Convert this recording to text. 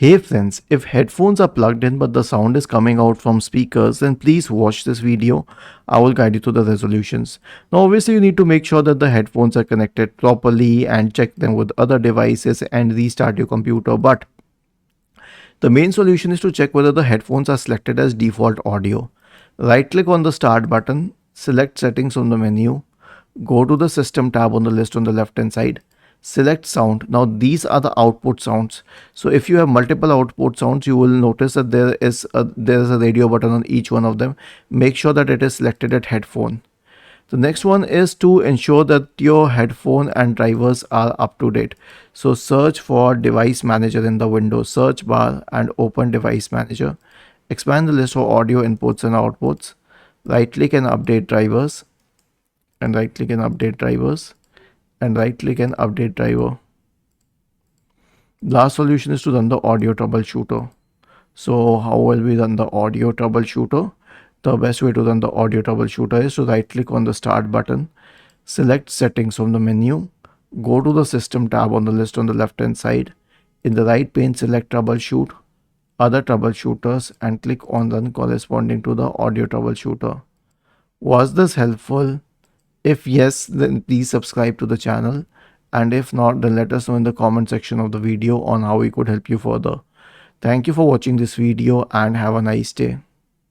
Hey friends, if headphones are plugged in but the sound is coming out from speakers, then please watch this video. I will guide you to the resolutions. Now obviously you need to make sure that the headphones are connected properly and check them with other devices and restart your computer. But the main solution is to check whether the headphones are selected as default audio. Right click on the start button, select settings from the menu, go to the system tab on the list on the left hand side, select sound. Now these are the output sounds. So if you have multiple output sounds, you will notice that there is a radio button on each one of them. Make sure that it is selected at headphone. The next one is to ensure that your headphone and drivers are up to date. So search for device manager in the Windows search bar and open device manager. Expand the list of audio inputs and outputs. Right click and update drivers and right click and update drivers and right click and update driver. Last solution is to run the audio troubleshooter. So how will we run the audio troubleshooter? The best way to run the audio troubleshooter is to right click on the start button, select settings from the menu, go to the system tab on the list on the left hand side. In the right pane, select troubleshoot, other troubleshooters and click on run corresponding to the audio troubleshooter. Was this helpful? If yes, then please subscribe to the channel, and if not, then let us know in the comment section of the video on how we could help you further. Thank you for watching this video and have a nice day.